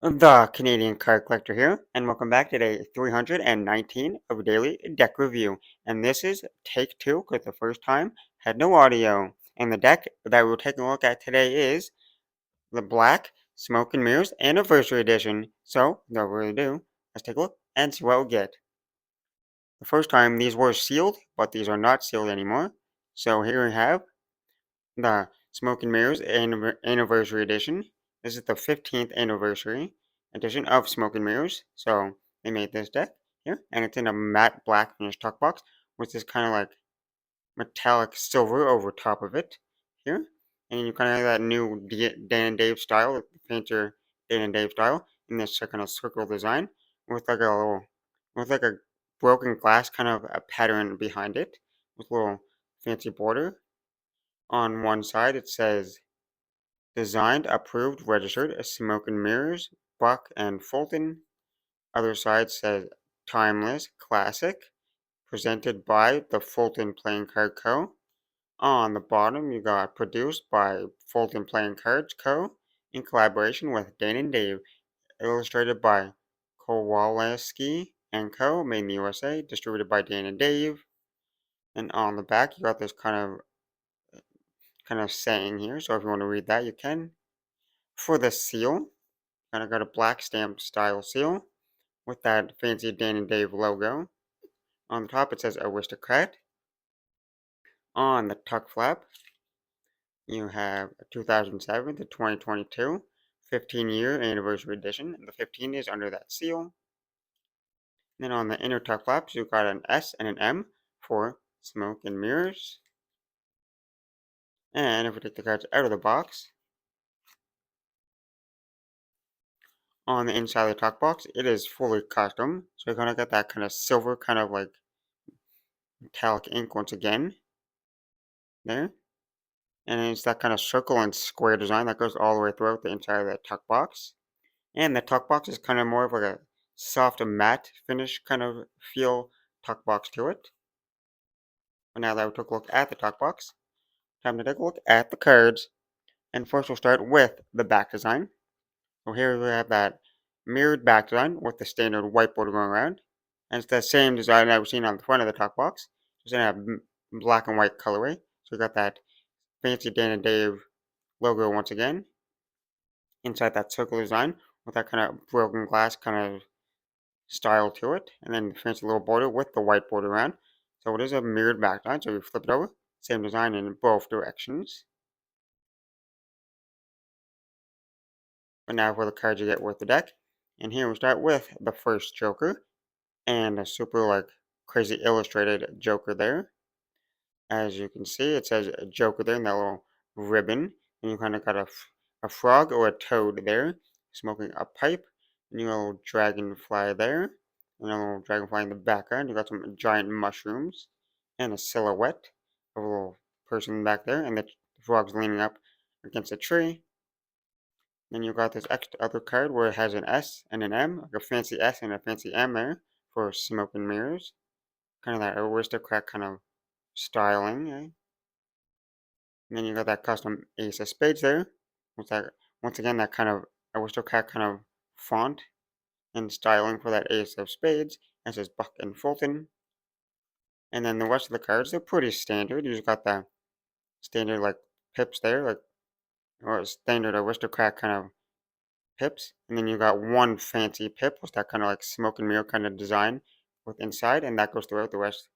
The Canadian Card Collector here, and welcome back to day 319 of Daily Deck Review. And this is take two, because the first time had no audio. And the deck that we're taking a look at today is the Black Smoke and Mirrors Anniversary Edition. So, no further ado, let's take a look and see what we'll get. The first time these were sealed, but these are not sealed anymore. So here we have the Smoke and Mirrors Anniversary Edition. This is the 15th anniversary edition of Smoke and Mirrors. So they made this deck here, and it's in a matte black finish tuck box with this kind of like metallic silver over top of it here. And you kind of have that new Dan and Dave style, painter Dan and Dave style, in this kind of circle design with like a little, with like a broken glass kind of a pattern behind it with a little fancy border. On one side it says designed, approved, registered, Smoke and Mirrors, Buck and Fulton. Other side says timeless, classic, presented by the Fulton Playing Card Co. On the bottom you got produced by Fulton Playing Cards Co. in collaboration with Dan and Dave, illustrated by Kowalski and Co. made in the USA, distributed by Dan and Dave. And on the back you got this kind of saying here, so if you want to read that you can. For the seal, kind of got a black stamp style seal with that fancy Dan and Dave logo. On the top it says Aristocrat. On the tuck flap, you have 2007 to 2022 15-year anniversary edition, and the 15 is under that seal. And then on the inner tuck flaps, you've got an S and an M for Smoke and Mirrors. And if we take the cards out of the box, on the inside of the tuck box, it is fully custom. So you're gonna get that kind of silver, kind of like metallic ink once again. There. And it's that kind of circle and square design that goes all the way throughout the inside of the tuck box. And the tuck box is kind of more of like a soft matte finish kind of feel tuck box to it. But now that we took a look at the tuck box, time to take a look at the cards. And first we'll start with the back design. So here we have that mirrored back design with the standard white border going around. And it's the same design that we've seen on the front of the tuck box. Just in a black and white colorway. So we got that fancy Dan and Dave logo once again inside that circle design with that kind of broken glass kind of style to it, and then the fancy little border with the white border around. So it is a mirrored backline, so we flip it over, same design in both directions. But now for the cards you get with the deck, and here we start with the first Joker, and a super like crazy illustrated Joker there. As you can see, it says Joker there in that little ribbon, and you kind of got a frog or a toad there, smoking a pipe, and you got a little dragonfly there, and a little dragonfly in the background. You got some giant mushrooms, and a silhouette of a little person back there, and the frog's leaning up against a tree. Then you got this extra other card where it has an S and an M, like a fancy S and a fancy M there for smoke and mirrors. Kind of that aristocrat kind of styling, eh? And then you got that custom ace of spades there. With that, once again, that kind of aristocrat kind of font and styling for that ace of spades. It says Buck and Fulton. And then the rest of the cards, they're pretty standard. You just got the standard like pips there, like or standard aristocrat kind of pips. And then you got one fancy pip with that kind of like smoke and mirror kind of design with inside, and that goes throughout the rest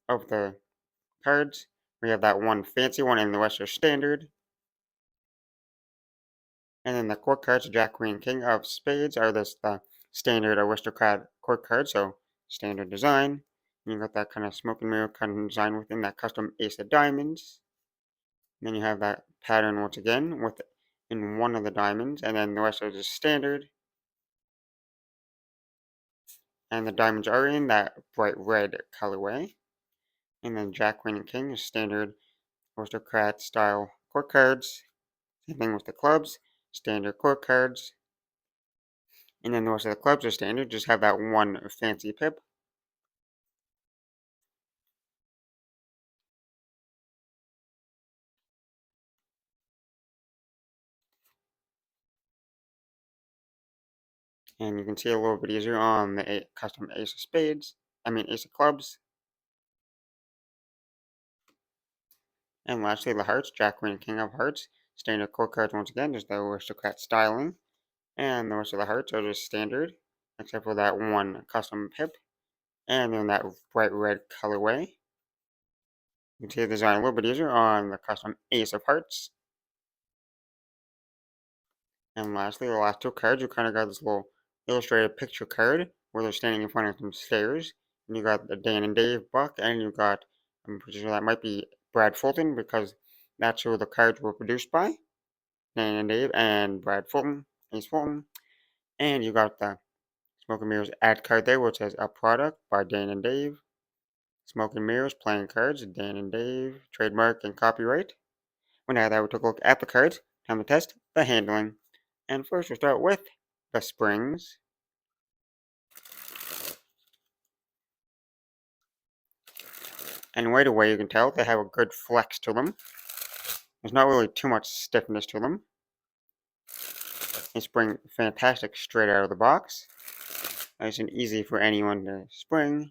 of the cards. We have that one fancy one, and the rest are standard. And then the court cards, Jack, Queen, King of Spades, are the standard aristocrat court card, so standard design. And you got that kind of smoke and mirror kind of design within that custom ace of diamonds. And then you have that pattern once again with in one of the diamonds, and then the rest are just standard. And the diamonds are in that bright red colorway. And then Jack, Queen, and King is standard aristocrat style court cards. Same thing with the clubs, standard court cards. And then the rest of the clubs are standard, just have that one fancy pip. And you can see a little bit easier on the custom Ace of Spades. Ace of Clubs. And lastly, the Hearts, Jack, Queen, King of Hearts. Standard core cards once again, just the aristocrat styling. And the rest of the hearts are just standard, except for that one custom pip. And then that bright red colorway. You can see the design a little bit easier on the custom Ace of Hearts. And lastly, the last two cards, you kind of got this little illustrated picture card where they're standing in front of some stairs. And you got the Dan and Dave buck, and you got, I'm pretty sure that might be Brad Fulton because that's who the cards were produced by. Dan and Dave and Brad Fulton, Ace Fulton. And you got the Smoke and Mirrors ad card there, which says a product by Dan and Dave. Smoke and Mirrors playing cards, Dan and Dave, trademark and copyright. Well, now that we took a look at the cards, time to test the handling. And first we'll start with the springs. And right away you can tell they have a good flex to them. There's not really too much stiffness to them. They spring fantastic straight out of the box. Nice and easy for anyone to spring.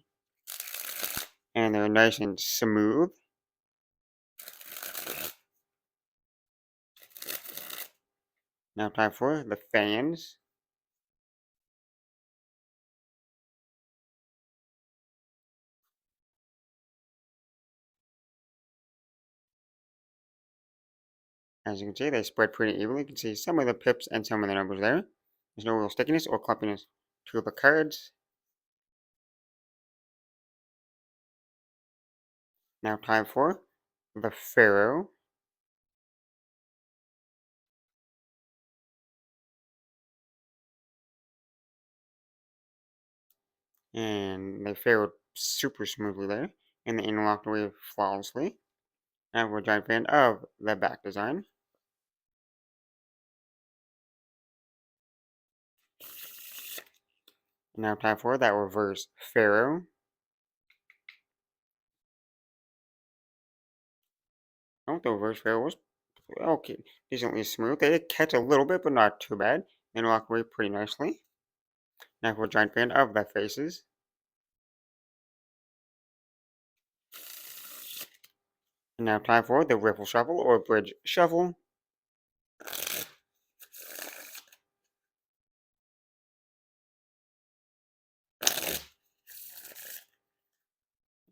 And they're nice and smooth. Now time for the fans. As you can see, they spread pretty evenly. You can see some of the pips and some of the numbers there. There's no real stickiness or clumpiness to the cards. Now time for the Pharaoh. And they Pharaoh super smoothly there. And they interlocked away flawlessly. Now we're a giant fan of the back design. Now time for that reverse Pharaoh. Oh, the reverse Pharaoh was okay, decently smooth. They did catch a little bit, but not too bad. Interlocked away pretty nicely. Now we're a giant fan of the faces. And now time for the Riffle Shuffle or Bridge Shuffle.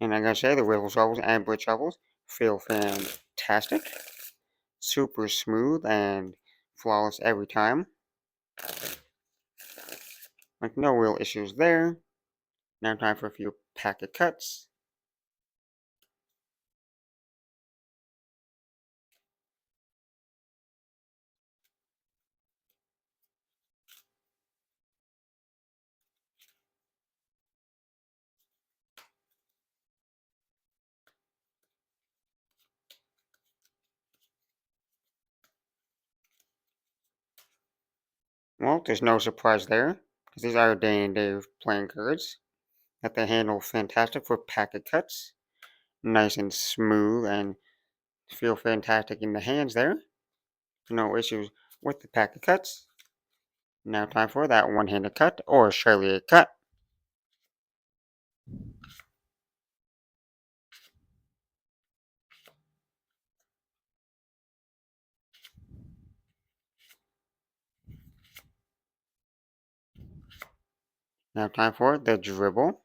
And I gotta say, the Riffle Shuffles and Bridge Shuffles feel fantastic. Super smooth and flawless every time. Like, no real issues there. Now time for a few packet cuts. Well, there's no surprise there, because these are Dan and Dave playing cards that they handle fantastic for packet cuts. Nice and smooth and feel fantastic in the hands there. No issues with the packet cuts. Now time for that one-handed cut or Charlier cut. Now time for the dribble.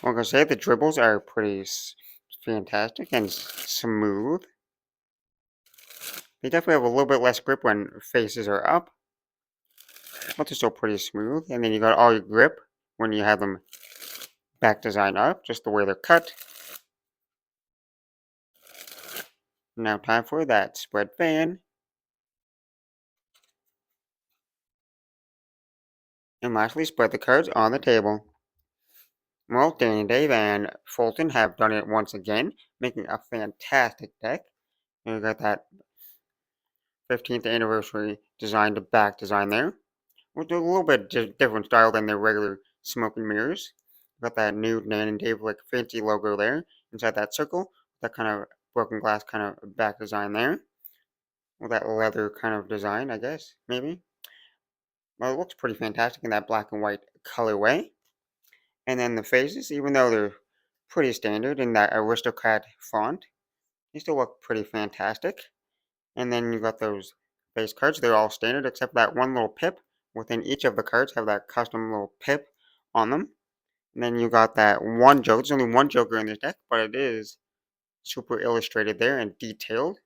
Like I say, the dribbles are pretty fantastic and smooth. They definitely have a little bit less grip when faces are up, but they're still pretty smooth. And then you got all your grip when you have them back design up, just the way they're cut. Now time for that spread fan. And lastly, spread the cards on the table. Well, Danny, Dave, and Fulton have done it once again, making a fantastic deck. And you got that 15th anniversary back design there, with a little bit different style than their regular smoke and mirrors. Got that new Dan and Dave like fancy logo there inside that circle, that kind of broken glass kind of back design there, with that leather kind of design, I guess, maybe. Well, it looks pretty fantastic in that black and white colorway. And then the faces, even though they're pretty standard in that aristocrat font, they still look pretty fantastic. And then you got those base cards. They're all standard except that one little pip. Within each of the cards have that custom little pip on them. And then you got that one joker. There's only one joker in this deck, but it is super illustrated there and detailed.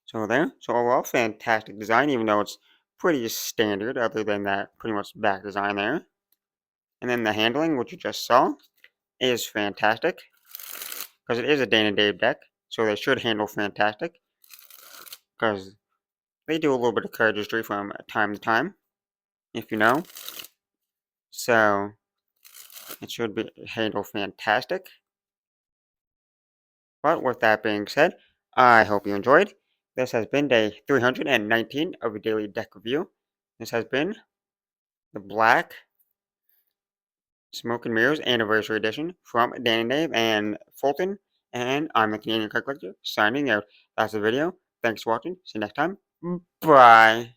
So there. So overall, fantastic design, even though it's pretty standard other than that pretty much back design there. And then the handling, which you just saw, is fantastic because it is a Dana Dave deck, so they should handle fantastic because they do a little bit of card history from time to time, if you know. So it should be handle fantastic. But with that being said, I hope you enjoyed. This has been day 319 of a daily deck review. This has been the Black Smoke and Mirrors Anniversary Edition from Dan and Dave and Fulton. And I'm the Canadian Card Collector signing out. That's the video. Thanks for watching. See you next time. Bye.